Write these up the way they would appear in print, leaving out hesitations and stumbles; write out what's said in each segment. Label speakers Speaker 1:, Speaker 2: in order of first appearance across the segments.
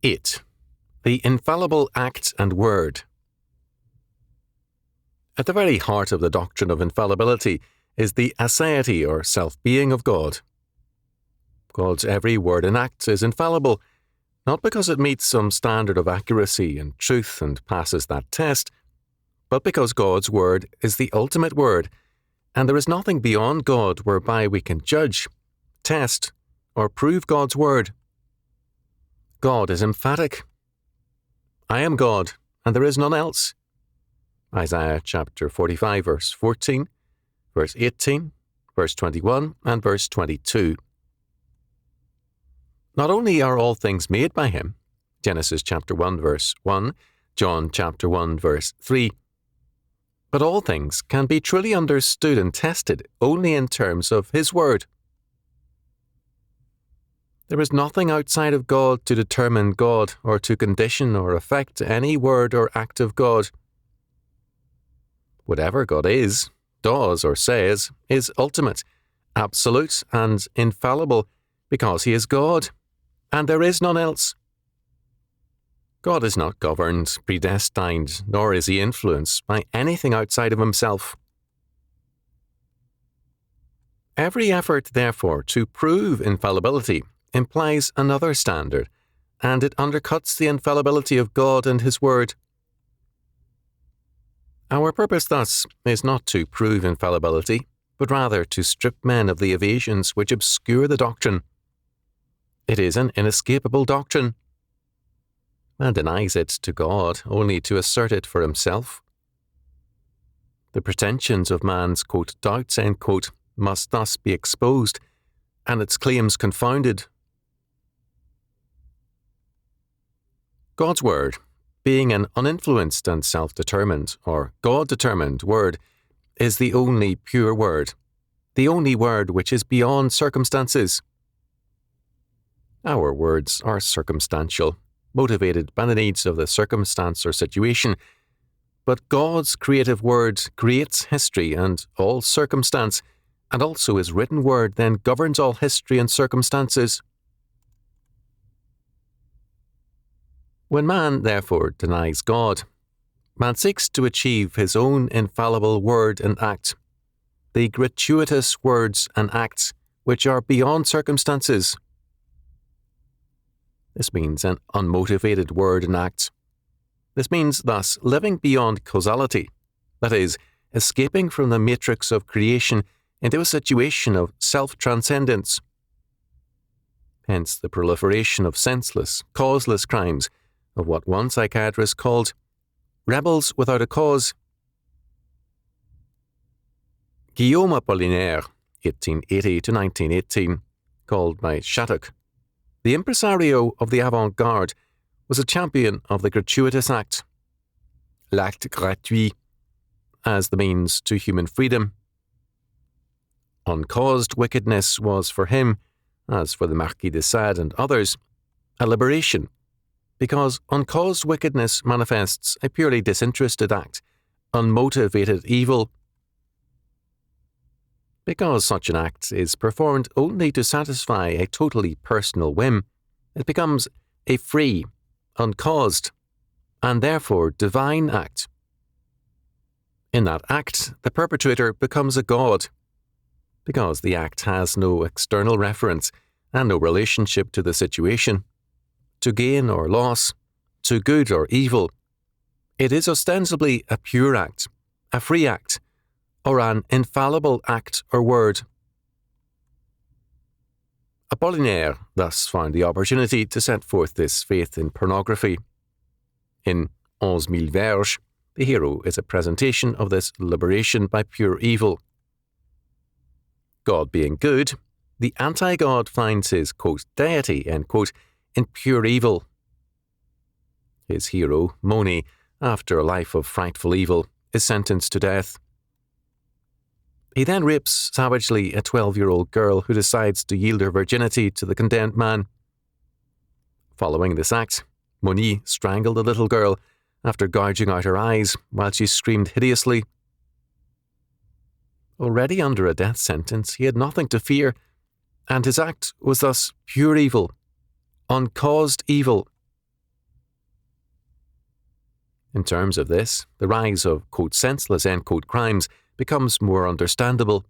Speaker 1: 8. The infallible act and word. At the very heart of the doctrine of infallibility is the aseity or self-being of God. God's every word and act is infallible, not because it meets some standard of accuracy and truth and passes that test, but because God's word is the ultimate word, and there is nothing beyond God whereby we can judge, test, or prove God's word. God is emphatic. I am God, and there is none else. Isaiah chapter 45, verse 14, verse 18, verse 21, and verse 22. Not only are all things made by him, Genesis chapter 1, verse 1, John chapter 1, verse 3, but all things can be truly understood and tested only in terms of his word. There is nothing outside of God to determine God or to condition or affect any word or act of God. Whatever God is, does, or says is ultimate, absolute, and infallible because he is God, and there is none else. God is not governed, predestined, nor is he influenced by anything outside of himself. Every effort, therefore, to prove infallibility implies another standard, and it undercuts the infallibility of God and his word. Our purpose, thus, is not to prove infallibility, but rather to strip men of the evasions which obscure the doctrine. It is an inescapable doctrine. Man denies it to God only to assert it for himself. The pretensions of man's, quote, doubts, end quote, must thus be exposed, and its claims confounded. God's word, being an uninfluenced and self-determined, or God-determined word, is the only pure word, the only word which is beyond circumstances. Our words are circumstantial, motivated by the needs of the circumstance or situation, but God's creative word creates history and all circumstance, and also his written word then governs all history and circumstances. When man, therefore, denies God, man seeks to achieve his own infallible word and act, the gratuitous words and acts which are beyond circumstances. This means an unmotivated word and act. This means, thus, living beyond causality, that is, escaping from the matrix of creation into a situation of self-transcendence. Hence the proliferation of senseless, causeless crimes, of what one psychiatrist called rebels without a cause. Guillaume Apollinaire, 1880 to 1918, called by Shattuck the impresario of the avant-garde, was a champion of the gratuitous act, l'acte gratuit, as the means to human freedom. Uncaused wickedness was for him, as for the Marquis de Sade and others, a liberation, because uncaused wickedness manifests a purely disinterested act, unmotivated evil. Because such an act is performed only to satisfy a totally personal whim, it becomes a free, uncaused, and therefore divine act. In that act, the perpetrator becomes a god, because the act has no external reference and no relationship to the situation, to gain or loss, to good or evil. It is ostensibly a pure act, a free act, or an infallible act or word. Apollinaire thus found the opportunity to set forth this faith in pornography. In 11,000 Verges, the hero is a presentation of this liberation by pure evil. God being good, the anti-God finds his, quote, deity, end quote, in pure evil. His hero, Moni, after a life of frightful evil, is sentenced to death. He then rapes savagely a 12-year-old girl who decides to yield her virginity to the condemned man. Following this act, Moni strangled the little girl after gouging out her eyes while she screamed hideously. Already under a death sentence, he had nothing to fear, and his act was thus pure evil, uncaused evil, In terms of this, the rise of quote, senseless end quote, crimes becomes more understandable.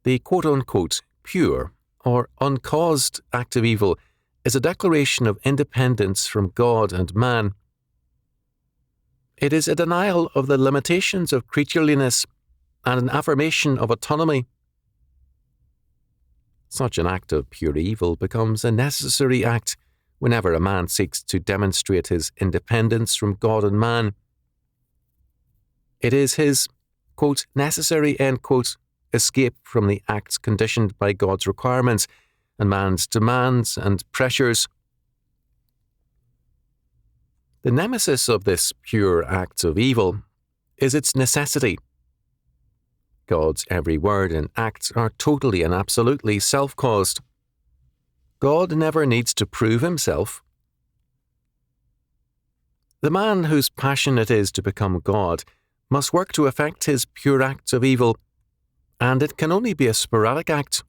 Speaker 1: The quote-unquote pure or uncaused act of evil is a declaration of independence from God and man. It is a denial of the limitations of creatureliness and an affirmation of autonomy. Such an act of pure evil becomes a necessary act whenever a man seeks to demonstrate his independence from God and man. It is his, quote, necessary, end quote, escape from the acts conditioned by God's requirements and man's demands and pressures. The nemesis of this pure act of evil is its necessity. God's every word and act are totally and absolutely self-caused. God never needs to prove himself. The man whose passion it is to become God must work to effect his pure act of evil, and it can only be a sporadic act.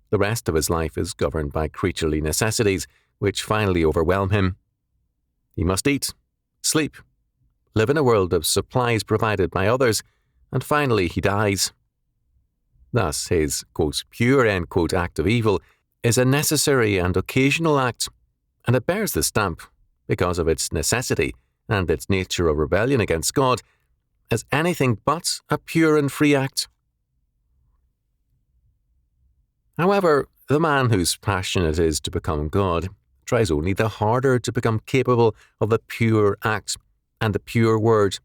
Speaker 1: The rest of his life is governed by creaturely necessities, which finally overwhelm him. He must eat, sleep, live in a world of supplies provided by others, and finally he dies. Thus, his, quote, pure, end quote, act of evil is a necessary and occasional act, and it bears the stamp, because of its necessity and its nature of rebellion against God, as anything but a pure and free act. However, the man whose passion it is to become God tries only the harder to become capable of the pure act and the pure word.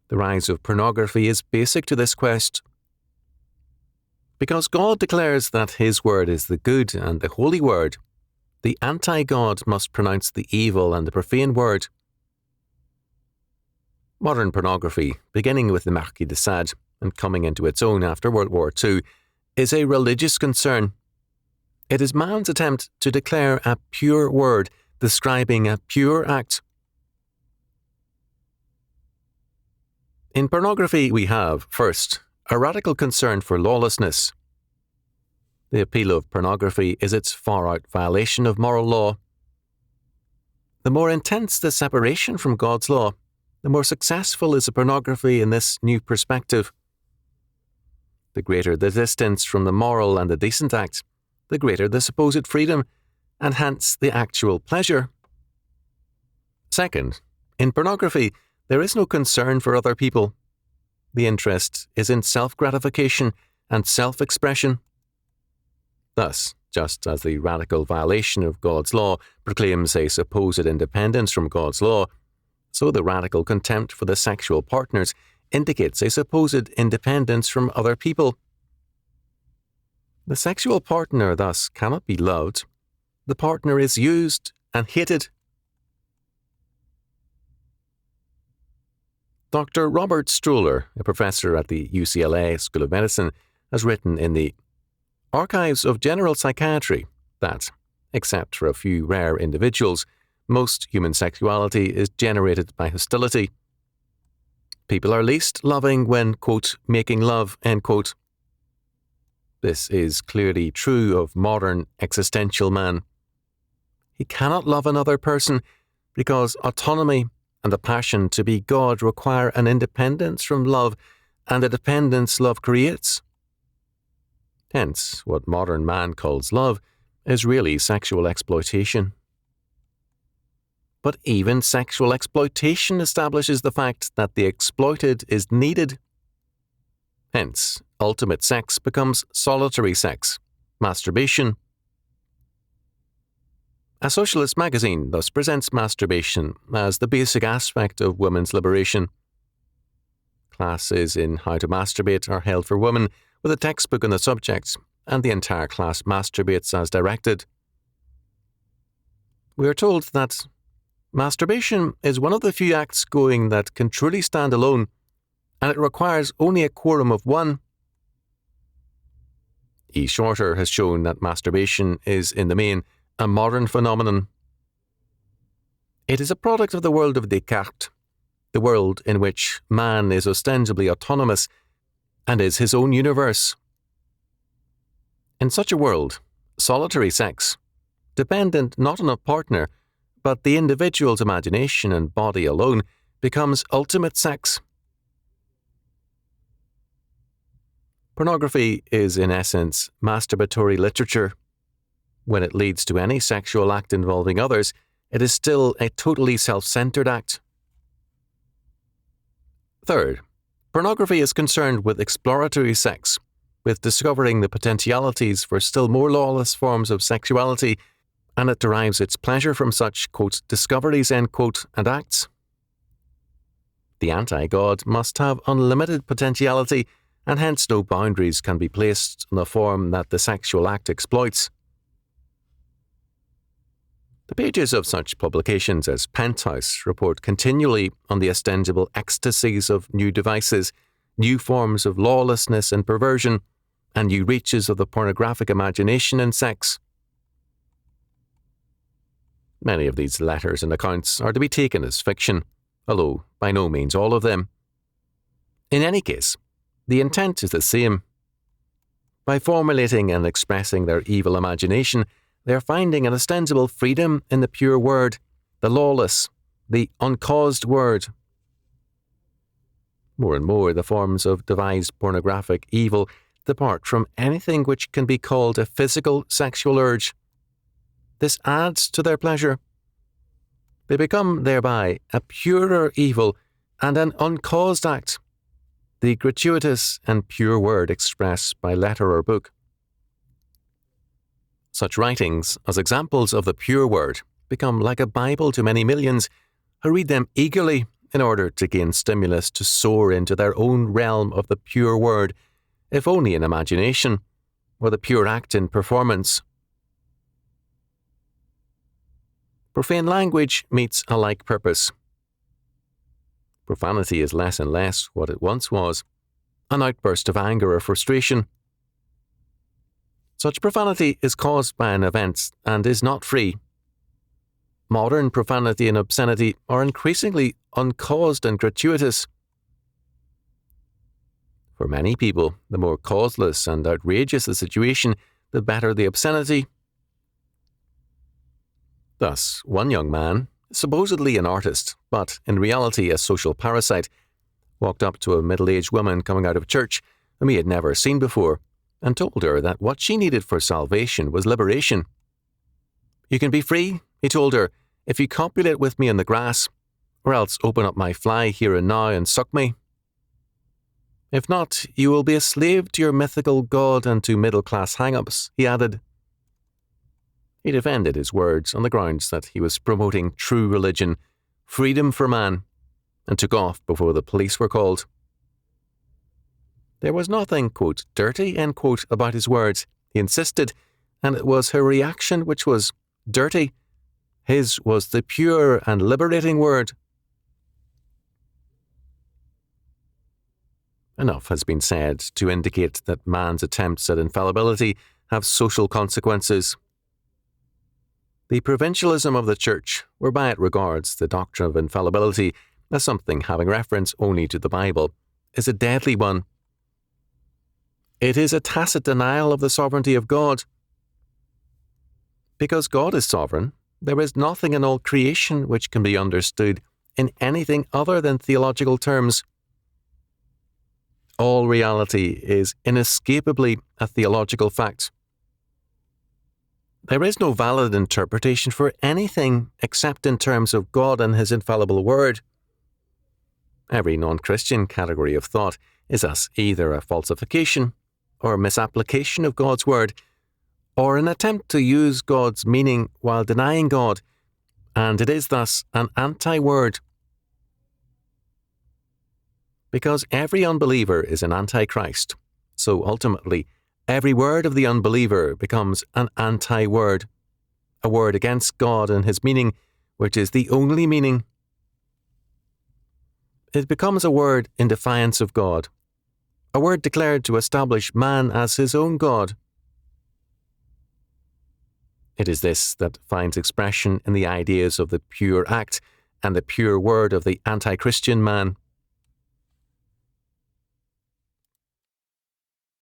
Speaker 1: The rise of pornography is basic to this quest. Because God declares that his word is the good and the holy word, the anti-God must pronounce the evil and the profane word. Modern pornography, beginning with the Marquis de Sade and coming into its own after World War II, is a religious concern. It is man's attempt to declare a pure word, describing a pure act. In pornography we have, first, a radical concern for lawlessness. The appeal of pornography is its far-out violation of moral law. The more intense the separation from God's law, the more successful is the pornography in this new perspective. The greater the distance from the moral and the decent act, the greater the supposed freedom, and hence the actual pleasure. Second, in pornography, there is no concern for other people. The interest is in self-gratification and self-expression. Thus, just as the radical violation of God's law proclaims a supposed independence from God's law, so the radical contempt for the sexual partners indicates a supposed independence from other people. The sexual partner thus cannot be loved. The partner is used and hated. Dr. Robert Stroller, a professor at the UCLA School of Medicine, has written in the Archives of General Psychiatry that, except for a few rare individuals, most human sexuality is generated by hostility. People are least loving when, quote, making love, end quote. This is clearly true of modern existential man. He cannot love another person because autonomy and the passion to be God require an independence from love and a dependence love creates. Hence, what modern man calls love is really sexual exploitation. But even sexual exploitation establishes the fact that the exploited is needed. Hence, ultimate sex becomes solitary sex, masturbation. A socialist magazine thus presents masturbation as the basic aspect of women's liberation. Classes in how to masturbate are held for women with a textbook on the subject, and the entire class masturbates as directed. We are told that masturbation is one of the few acts going that can truly stand alone, and it requires only a quorum of one. E. Shorter has shown that masturbation is, in the main, a modern phenomenon. It is a product of the world of Descartes, the world in which man is ostensibly autonomous and is his own universe. In such a world, solitary sex, dependent not on a partner, but the individual's imagination and body alone becomes ultimate sex. Pornography is, in essence, masturbatory literature. When it leads to any sexual act involving others, it is still a totally self-centered act. Third, pornography is concerned with exploratory sex, with discovering the potentialities for still more lawless forms of sexuality, and it derives its pleasure from such, quote, discoveries, end quote, and acts. The anti-God must have unlimited potentiality, and hence no boundaries can be placed on the form that the sexual act exploits. The pages of such publications as Penthouse report continually on the ostensible ecstasies of new devices, new forms of lawlessness and perversion, and new reaches of the pornographic imagination in sex. Many of these letters and accounts are to be taken as fiction, although by no means all of them. In any case, the intent is the same. By formulating and expressing their evil imagination, they are finding an ostensible freedom in the pure word, the lawless, the uncaused word. More and more, the forms of devised pornographic evil depart from anything which can be called a physical sexual urge. This adds to their pleasure. They become thereby a purer evil and an uncaused act, the gratuitous and pure word expressed by letter or book. Such writings, as examples of the pure word, become like a Bible to many millions who read them eagerly in order to gain stimulus to soar into their own realm of the pure word, if only in imagination, or the pure act in performance. Profane language meets a like purpose. Profanity is less and less what it once was, an outburst of anger or frustration. Such profanity is caused by an event and is not free. Modern profanity and obscenity are increasingly uncaused and gratuitous. For many people, the more causeless and outrageous the situation, the better the obscenity. Thus, one young man, supposedly an artist, but in reality a social parasite, walked up to a middle-aged woman coming out of church whom he had never seen before, and told her that what she needed for salvation was liberation. "You can be free," he told her, "if you copulate with me in the grass, or else open up my fly here and now and suck me. If not, you will be a slave to your mythical god and to middle-class hang-ups," he added. He defended his words on the grounds that he was promoting true religion, freedom for man, and took off before the police were called. There was nothing, quote, dirty, end quote, about his words, he insisted, and it was her reaction which was dirty. His was the pure and liberating word. Enough has been said to indicate that man's attempts at infallibility have social consequences. The provincialism of the Church, whereby it regards the doctrine of infallibility as something having reference only to the Bible, is a deadly one. It is a tacit denial of the sovereignty of God. Because God is sovereign, there is nothing in all creation which can be understood in anything other than theological terms. All reality is inescapably a theological fact. There is no valid interpretation for anything except in terms of God and His infallible word. Every non-Christian category of thought is thus either a falsification or misapplication of God's word, or an attempt to use God's meaning while denying God, and it is thus an anti-word. Because every unbeliever is an antichrist, so ultimately every word of the unbeliever becomes an anti-word, a word against God and His meaning, which is the only meaning. It becomes a word in defiance of God, a word declared to establish man as his own God. It is this that finds expression in the ideas of the pure act and the pure word of the anti-Christian man.